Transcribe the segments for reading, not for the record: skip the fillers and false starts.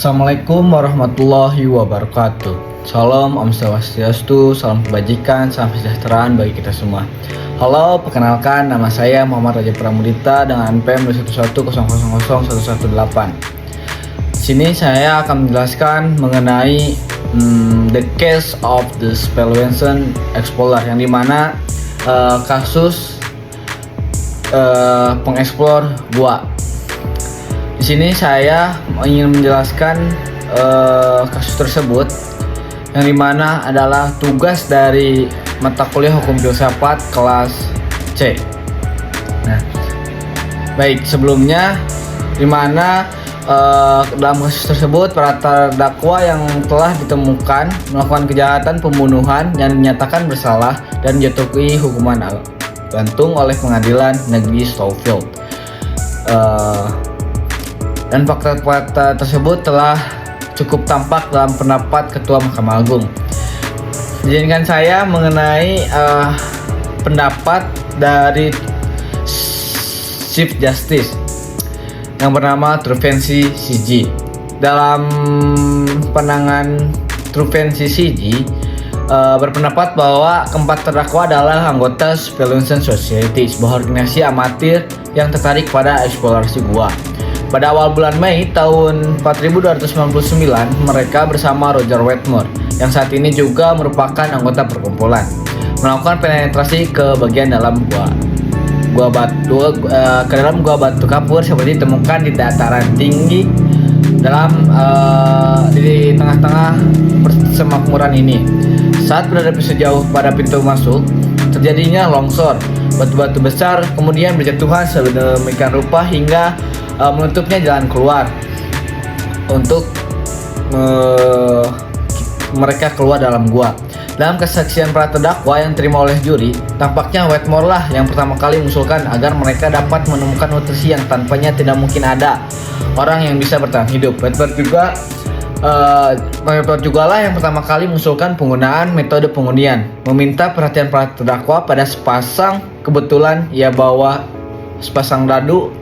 Assalamualaikum warahmatullahi wabarakatuh. Salam, Om Swastiastu, salam kebajikan, salam kesejahteraan bagi kita semua. Halo, perkenalkan nama saya Muhammad Raja Pramudita dengan NPM 211000118. Di sini saya akan menjelaskan mengenai the case of the Spellwensen Explorer, yang dimana kasus pengeksplor gua. Di sini saya ingin menjelaskan kasus tersebut, yang dimana adalah tugas dari mata kuliah Hukum Filsafat kelas C. Nah, baik, sebelumnya dimana dalam kasus tersebut para terdakwa yang telah ditemukan melakukan kejahatan pembunuhan yang dinyatakan bersalah dan dijatuhi hukuman gantung oleh Pengadilan Negeri Stouffville. Dan fakta-fakta tersebut telah cukup tampak dalam pendapat Ketua Mahkamah Agung. Izinkan saya mengenai pendapat dari Chief Justice yang bernama Truvensi CG. Dalam pandangan Truvensi CG berpendapat bahwa keempat terdakwa adalah anggota Spellwensen Society, sebuah organisasi amatir yang tertarik pada eksplorasi gua. Pada awal bulan Mei tahun 4299, mereka bersama Roger Wetmore, yang saat ini juga merupakan anggota perkumpulan, melakukan penetrasi ke bagian dalam gua batu kapur seperti ditemukan di dataran tinggi di tengah-tengah persemakmuran ini. Saat berada sejauh pada pintu masuk, terjadinya longsor. Batu-batu besar kemudian berjatuhan sedemikian rupa hingga menutupnya jalan keluar untuk mereka keluar dalam gua. Dalam kesaksian para terdakwa yang terima oleh juri, tampaknya Wetmore lah yang pertama kali mengusulkan agar mereka dapat menemukan nutrisi yang tanpanya tidak mungkin ada orang yang bisa bertahan hidup. Wetmore juga lah yang pertama kali mengusulkan penggunaan metode pengundian, meminta perhatian para terdakwa pada sepasang. Kebetulan ia bawa sepasang dadu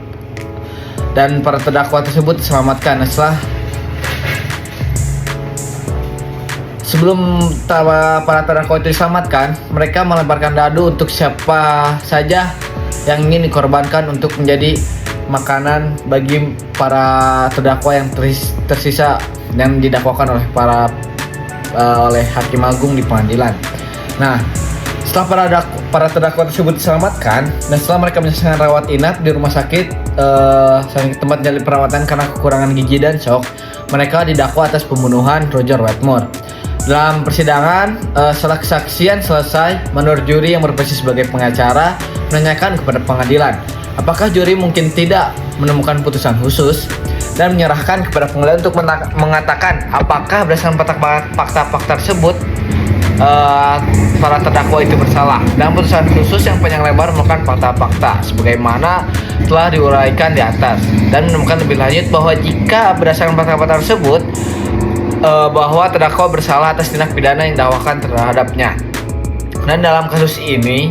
dan para terdakwa tersebut diselamatkan. Sebelum para terdakwa itu diselamatkan, mereka melemparkan dadu untuk siapa saja yang ingin dikorbankan untuk menjadi makanan bagi para terdakwa yang tersisa yang didakwakan oleh Hakim Agung di pengadilan. Nah, setelah para terdakwa tersebut diselamatkan dan setelah mereka menyelesaikan rawat inap di rumah sakit tempat menjalani perawatan karena kekurangan gizi dan shock, mereka didakwa atas pembunuhan Roger Wetmore. Dalam persidangan, setelah kesaksian selesai, menurut juri yang berposisi sebagai pengacara menanyakan kepada pengadilan, apakah juri mungkin tidak menemukan putusan khusus dan menyerahkan kepada pengadilan untuk mengatakan apakah berdasarkan fakta-fakta tersebut para terdakwa itu bersalah. Dalam putusan khusus yang panjang lebar merupakan fakta-fakta sebagaimana telah diuraikan di atas dan menemukan lebih lanjut bahwa jika berdasarkan fakta-fakta tersebut bahwa terdakwa bersalah atas tindak pidana yang didakwakan terhadapnya. Dan dalam kasus ini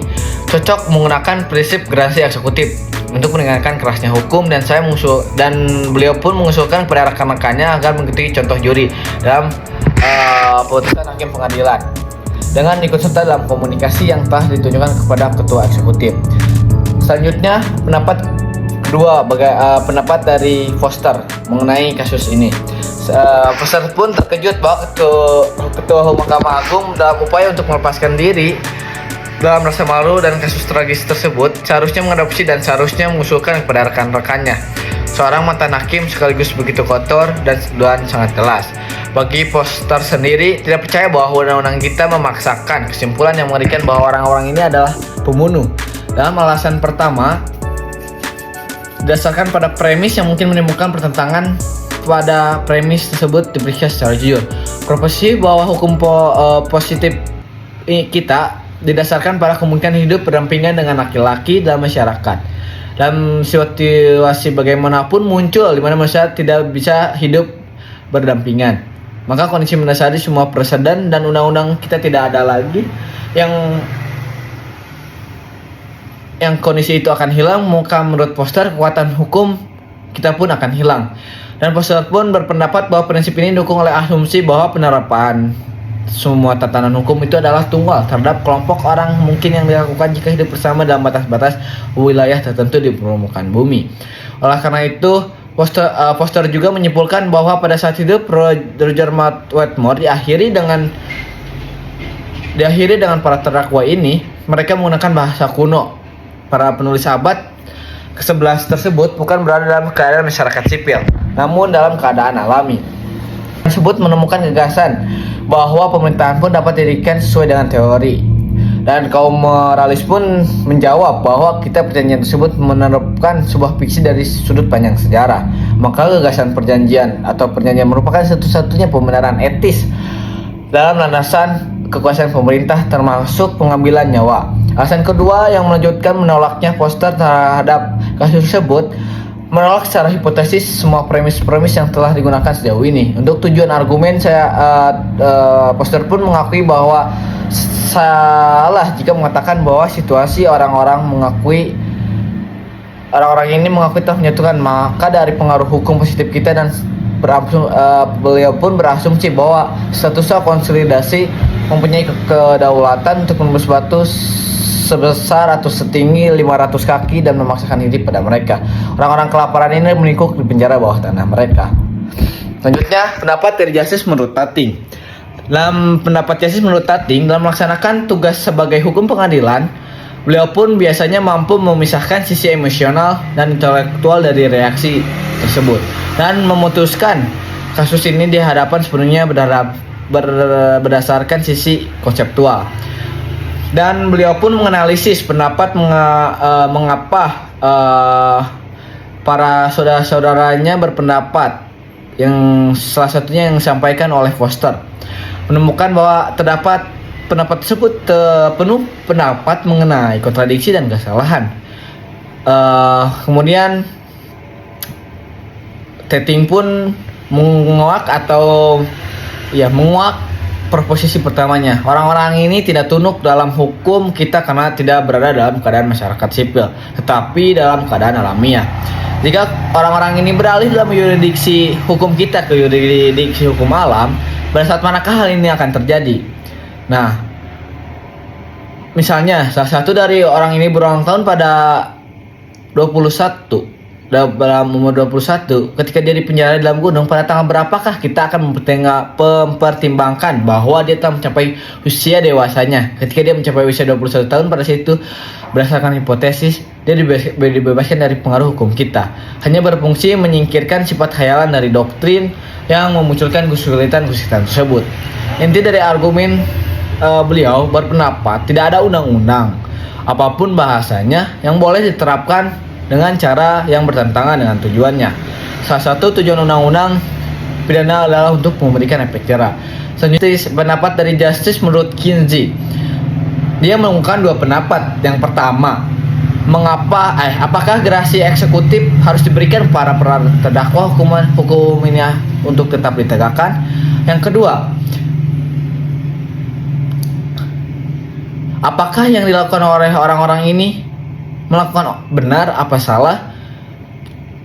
cocok menggunakan prinsip gerasi eksekutif untuk mendengarkan kerasnya hukum, dan beliau pun mengusulkan kepada rekan-rekannya agar mengikuti contoh juri dalam putusan hakim pengadilan dengan ikut serta dalam komunikasi yang telah ditunjukkan kepada ketua eksekutif. Selanjutnya, pendapat kedua pendapat dari Foster mengenai kasus ini. Foster pun terkejut bahwa ketua Mahkamah Agung dalam upaya untuk melepaskan diri dalam rasa malu dan kasus tragis tersebut seharusnya mengadopsi dan seharusnya mengusulkan kepada rekan-rekannya. Seorang mantan hakim sekaligus begitu kotor dan sangat jelas. Bagi Foster sendiri tidak percaya bahwa undang-undang kita memaksakan kesimpulan yang mengerikan bahwa orang-orang ini adalah pembunuh. Dalam alasan pertama, didasarkan pada premis yang mungkin menimbulkan pertentangan pada premis tersebut diperiksa secara jujur. Proposisi bahwa hukum positif kita didasarkan pada kemungkinan hidup berdampingan dengan laki-laki dalam masyarakat. Dalam situasi bagaimanapun muncul di mana manusia tidak bisa hidup berdampingan. Maka kondisi mendasari semua presiden dan undang-undang kita tidak ada lagi yang kondisi itu akan hilang. Maka menurut Foster kekuatan hukum kita pun akan hilang. Dan Foster pun berpendapat bahwa prinsip ini didukung oleh asumsi bahwa penerapan semua tatanan hukum itu adalah tunggal terhadap kelompok orang mungkin yang dilakukan jika hidup bersama dalam batas-batas wilayah tertentu di permukaan bumi. Oleh karena itu, Foster juga menyimpulkan bahwa pada saat hidup Roger Wetmore diakhiri dengan para terdakwa ini, mereka menggunakan bahasa kuno. Para penulis abad ke-11 tersebut bukan berada dalam keadaan masyarakat sipil, namun dalam keadaan alami. Tersebut menemukan gagasan bahwa pemerintahan pun dapat didirikan sesuai dengan teori. Dan kaum moralis pun menjawab bahwa kitab perjanjian tersebut menerapkan sebuah fiksi dari sudut pandang sejarah. Maka gagasan perjanjian atau perjanjian merupakan satu-satunya pembenaran etis dalam landasan kekuasaan pemerintah termasuk pengambilan nyawa. Alasan kedua yang melanjutkan menolaknya Foster terhadap kasus tersebut, menolak secara hipotesis semua premis-premis yang telah digunakan sejauh ini. Untuk tujuan argumen, Foster pun mengakui bahwa salah jika mengatakan bahwa situasi orang-orang ini mengakui telah menyatukan. Maka dari pengaruh hukum positif kita dan beliau pun berasumsi bahwa status konsolidasi mempunyai kedaulatan untuk menembus batu sebesar atau setinggi 500 kaki dan memaksakan diri pada mereka. Orang-orang kelaparan ini menikuk di penjara bawah tanah mereka. Selanjutnya, pendapat dari Justice menurut Tating. Dalam pendapat Justice menurut Tating, dalam melaksanakan tugas sebagai hukum pengadilan, beliau pun biasanya mampu memisahkan sisi emosional dan intelektual dari reaksi tersebut dan memutuskan kasus ini di hadapan sepenuhnya berdasarkan sisi konseptual. Dan beliau pun menganalisis pendapat mengapa para saudara-saudaranya berpendapat, yang salah satunya yang disampaikan oleh Foster, menemukan bahwa terdapat pendapat tersebut penuh pendapat mengenai kontradiksi dan kesalahan. Kemudian Tating pun menguak proposisi pertamanya. Orang-orang ini tidak tunduk dalam hukum kita karena tidak berada dalam keadaan masyarakat sipil, tetapi dalam keadaan alamiah. Jika orang-orang ini beralih dalam yurisdiksi hukum kita ke yurisdiksi hukum alam, pada saat manakah hal ini akan terjadi? Nah, misalnya salah satu dari orang ini berulang tahun pada 21, dalam umur 21, ketika dia dipenjara di dalam gunung, pada tanggal berapakah kita akan mempertimbangkan bahwa dia telah mencapai usia dewasanya? Ketika dia mencapai usia 21 tahun, pada situ berdasarkan hipotesis dia dibebaskan dari pengaruh hukum kita. Hanya berfungsi menyingkirkan sifat khayalan dari doktrin yang memunculkan kesulitan tersebut. Inti dari argumen beliau berpendapat tidak ada undang-undang apapun bahasanya yang boleh diterapkan dengan cara yang bertentangan dengan tujuannya. Salah satu tujuan undang-undang pidana adalah untuk memberikan efek jerah. Selanjutnya, pendapat dari Justice menurut Kinsey. Dia menemukan dua pendapat. Yang pertama, apakah gerasi eksekutif harus diberikan para terdakwa hukum ini untuk tetap ditegakkan? Yang kedua, apakah yang dilakukan oleh orang-orang ini melakukan benar apa salah,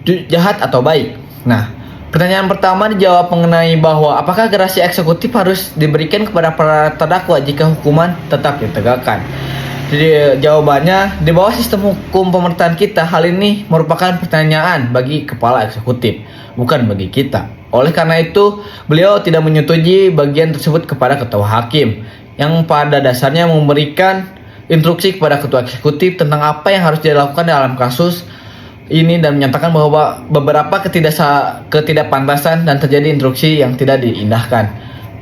jahat atau baik? Nah, pertanyaan pertama dijawab mengenai bahwa apakah gerasi eksekutif harus diberikan kepada para terdakwa jika hukuman tetap ditegakkan. Jadi jawabannya, di bawah sistem hukum pemerintahan kita, hal ini merupakan pertanyaan bagi kepala eksekutif, bukan bagi kita. Oleh karena itu, beliau tidak menyetujui bagian tersebut kepada ketua hakim, yang pada dasarnya memberikan instruksi kepada ketua eksekutif tentang apa yang harus dilakukan dalam kasus ini dan menyatakan bahwa beberapa ketidakpantasan dan terjadi instruksi yang tidak diindahkan.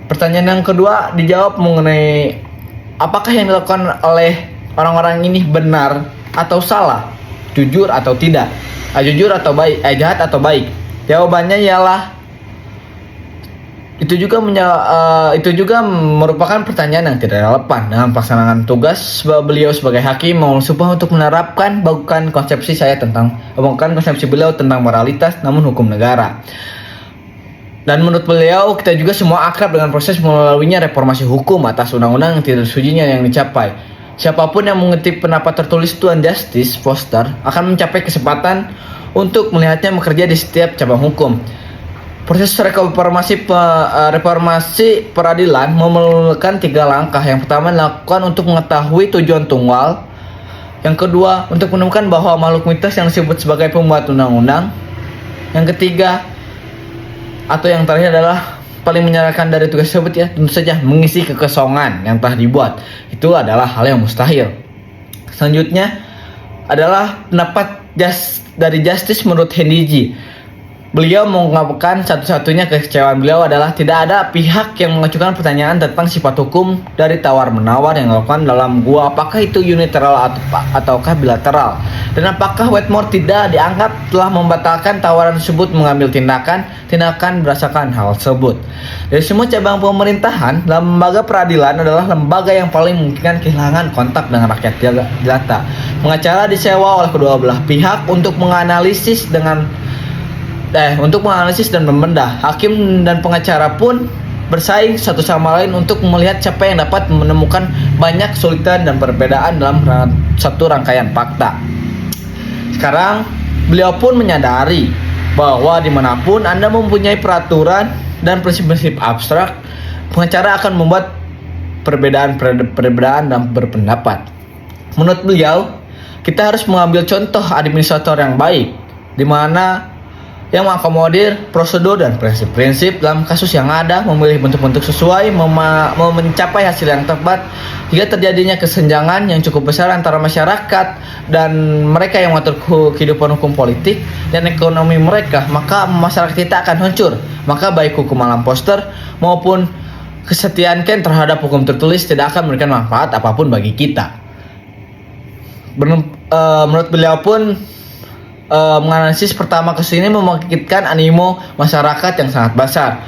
Pertanyaan yang kedua dijawab mengenai apakah yang dilakukan oleh orang-orang ini benar atau salah, jujur atau tidak, jahat atau baik. Jawabannya ialah itu juga merupakan pertanyaan yang tidak relevan dengan pelaksanaan tugas beliau sebagai hakim untuk menerapkan bukan konsepsi beliau tentang moralitas, namun hukum negara. Dan menurut beliau, kita juga semua akrab dengan proses melaluinya reformasi hukum atas undang-undang yang tidak setujunya yang dicapai. Siapapun yang mengutip pendapat tertulis Tuan Justice Foster akan mencapai kesempatan untuk melihatnya bekerja di setiap cabang hukum. Proses reformasi peradilan memerlukan 3 langkah. Yang pertama dilakukan untuk mengetahui tujuan tunggal. Yang kedua untuk menemukan bahwa makhluk mitos yang disebut sebagai pembuat undang-undang. Yang ketiga atau yang terakhir adalah paling menyenangkan dari tugas tersebut ya, tentu saja mengisi kekosongan yang telah dibuat. Itu adalah hal yang mustahil. Selanjutnya adalah pendapat dari Justice menurut Hendiji. Beliau mengungkapkan satu-satunya kekecewaan beliau adalah tidak ada pihak yang mengajukan pertanyaan tentang sifat hukum dari tawar-menawar yang dilakukan dalam gua, apakah itu unilateral ataukah bilateral, dan apakah Wetmore tidak dianggap telah membatalkan tawaran tersebut mengambil tindakan berdasarkan hal tersebut. Dari semua cabang pemerintahan, lembaga peradilan adalah lembaga yang paling memungkinkan kehilangan kontak dengan rakyat jelata. Pengacara disewa oleh kedua belah pihak untuk menganalisis dan membedah. Hakim dan pengacara pun bersaing satu sama lain untuk melihat siapa yang dapat menemukan banyak kesulitan dan perbedaan dalam satu rangkaian fakta. Sekarang beliau pun menyadari bahwa dimanapun Anda mempunyai peraturan dan prinsip-prinsip abstrak, pengacara akan membuat perbedaan dan berpendapat. Menurut beliau, kita harus mengambil contoh administrator yang baik, di mana yang mengakomodir prosedur dan prinsip-prinsip dalam kasus yang ada, memilih bentuk-bentuk sesuai, mencapai hasil yang tepat. Jika terjadinya kesenjangan yang cukup besar antara masyarakat dan mereka yang mengatur kehidupan hukum politik dan ekonomi mereka, maka masyarakat kita akan hancur. Maka baik hukum alam poster maupun kesetiaan Ken terhadap hukum tertulis tidak akan memberikan manfaat apapun bagi kita. Menurut beliau pun, menganalisis pertama kasus ini membangkitkan animo masyarakat yang sangat besar,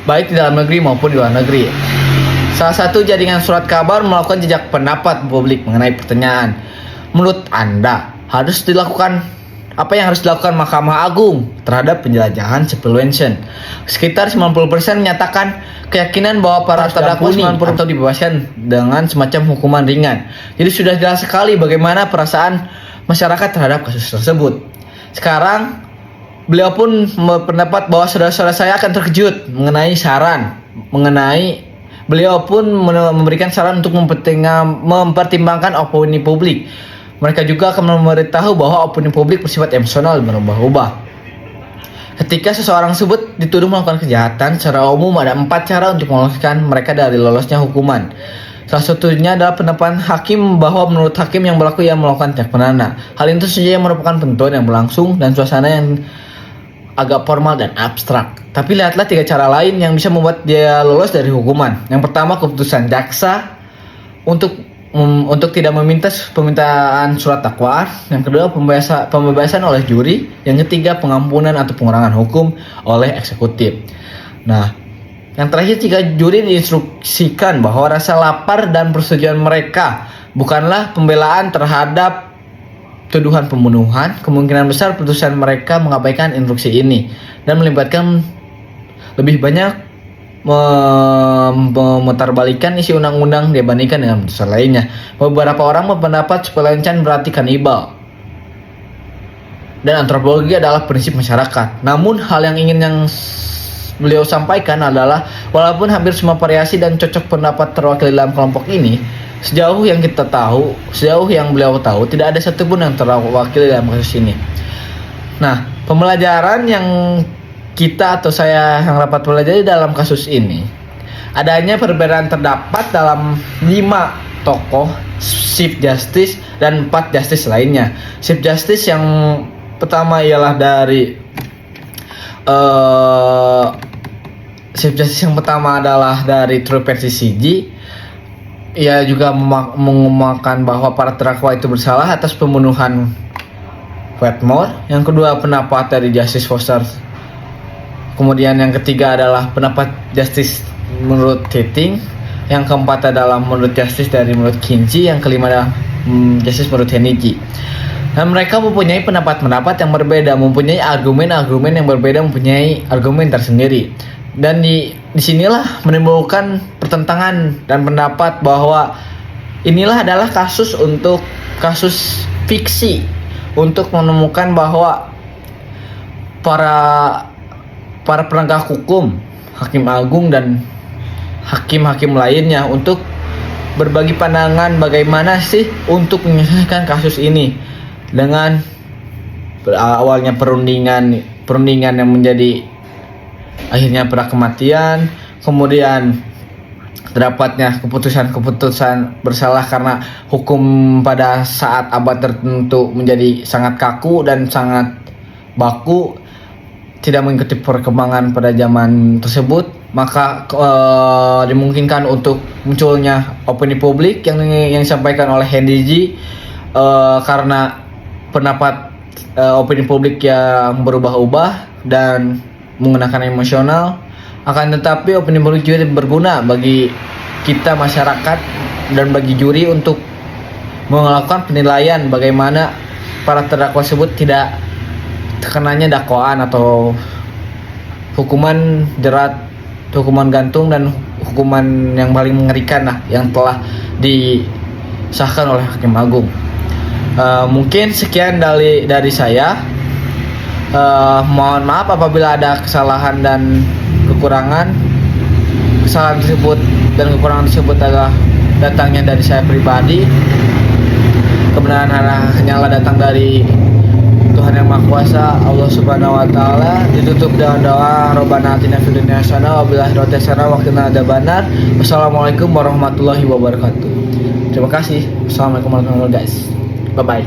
baik di dalam negeri maupun di luar negeri. Salah satu jaringan surat kabar melakukan jejak pendapat publik mengenai pertanyaan, menurut Anda apa yang harus dilakukan Mahkamah Agung terhadap penjelajahan Spelunchen? Sekitar 90% menyatakan keyakinan bahwa para terdakwa atau dibebaskan dengan semacam hukuman ringan. Jadi sudah jelas sekali bagaimana perasaan masyarakat terhadap kasus tersebut. Sekarang beliau pun berpendapat bahwa saudara-saudara saya akan terkejut beliau pun memberikan saran untuk mempertimbangkan opini publik. Mereka juga akan memberitahu bahwa opini publik bersifat emosional dan berubah-ubah. Ketika seseorang tersebut dituduh melakukan kejahatan, secara umum ada 4 cara untuk meloloskan mereka dari lolosnya hukuman. Salah satunya adalah pendapat hakim bahwa menurut hakim yang berlaku ia melakukan tindak pidana. Hal itu saja yang merupakan bentuan yang berlangsung dan suasana yang agak formal dan abstrak. Tapi lihatlah 3 cara lain yang bisa membuat dia lolos dari hukuman. Yang pertama, keputusan jaksa untuk tidak meminta permintaan surat dakwaan. Yang kedua, pembebasan oleh juri. Yang ketiga, pengampunan atau pengurangan hukum oleh eksekutif. Nah, yang terakhir, jika juri diinstruksikan bahwa rasa lapar dan persetujuan mereka bukanlah pembelaan terhadap tuduhan pembunuhan, kemungkinan besar putusan mereka mengabaikan instruksi ini dan melibatkan lebih banyak memutarbalikan isi undang-undang dibandingkan dengan putusan lainnya. Beberapa orang berpendapat Spelunchen berarti kanibal dan antropologi adalah prinsip masyarakat. Namun hal yang beliau sampaikan adalah walaupun hampir semua variasi dan cocok pendapat terwakili dalam kelompok ini, sejauh yang beliau tahu, tidak ada satupun yang terwakili dalam kasus ini. Nah, pembelajaran yang kita atau saya yang dapat pelajari dalam kasus ini, adanya perbedaan terdapat dalam 5 tokoh, Chief Justice dan 4 Justice lainnya. Chief Justice yang pertama ialah dari Chief Justice yang pertama adalah dari True versi CG. Ia juga mengumumkan bahwa para terdakwa itu bersalah atas pembunuhan Wetmore. Yang kedua, pendapat dari Justice Foster. Kemudian yang ketiga adalah pendapat Justice menurut Keating. Yang keempat adalah menurut Justice menurut Kinsey. Yang kelima adalah Justice menurut Hendiji. Dan mereka mempunyai pendapat-pendapat yang berbeda, mempunyai argumen-argumen yang berbeda, mempunyai argumen tersendiri. Dan disinilah menimbulkan pertentangan dan pendapat bahwa inilah adalah kasus fiksi untuk menemukan bahwa para para penegak hukum, hakim agung dan hakim-hakim lainnya untuk berbagi pandangan bagaimana sih untuk menyelesaikan kasus ini dengan awalnya perundingan yang menjadi akhirnya pada kematian, kemudian terdapatnya keputusan bersalah karena hukum pada saat abad tertentu menjadi sangat kaku dan sangat baku, tidak mengikuti perkembangan pada zaman tersebut, maka dimungkinkan untuk munculnya opini publik yang disampaikan oleh Henry G, karena pendapat opini publik yang berubah-ubah dan menggunakan emosional. Akan tetapi opini publik juga berguna bagi kita masyarakat dan bagi juri untuk melakukan penilaian bagaimana para terdakwa tersebut tidak terkenanya dakwaan atau hukuman jerat, hukuman gantung dan hukuman yang paling mengerikan lah yang telah disahkan oleh Hakim Agung. Mungkin sekian dari saya. Mohon maaf apabila ada kesalahan dan kekurangan. Kesalahan tersebut dan kekurangan tersebut adalah datangnya dari saya pribadi. Kebenaran hanyalah datang dari Tuhan yang Maha Kuasa, Allah Subhanahu wa taala. Ditutup dengan doa Rabbana atina fid dunya hasanah wa fil akhirati hasanah wa qina adzabannar. Wassalamualaikum warahmatullahi wabarakatuh. Terima kasih. Assalamualaikum warahmatullahi wabarakatuh, guys. Bye bye.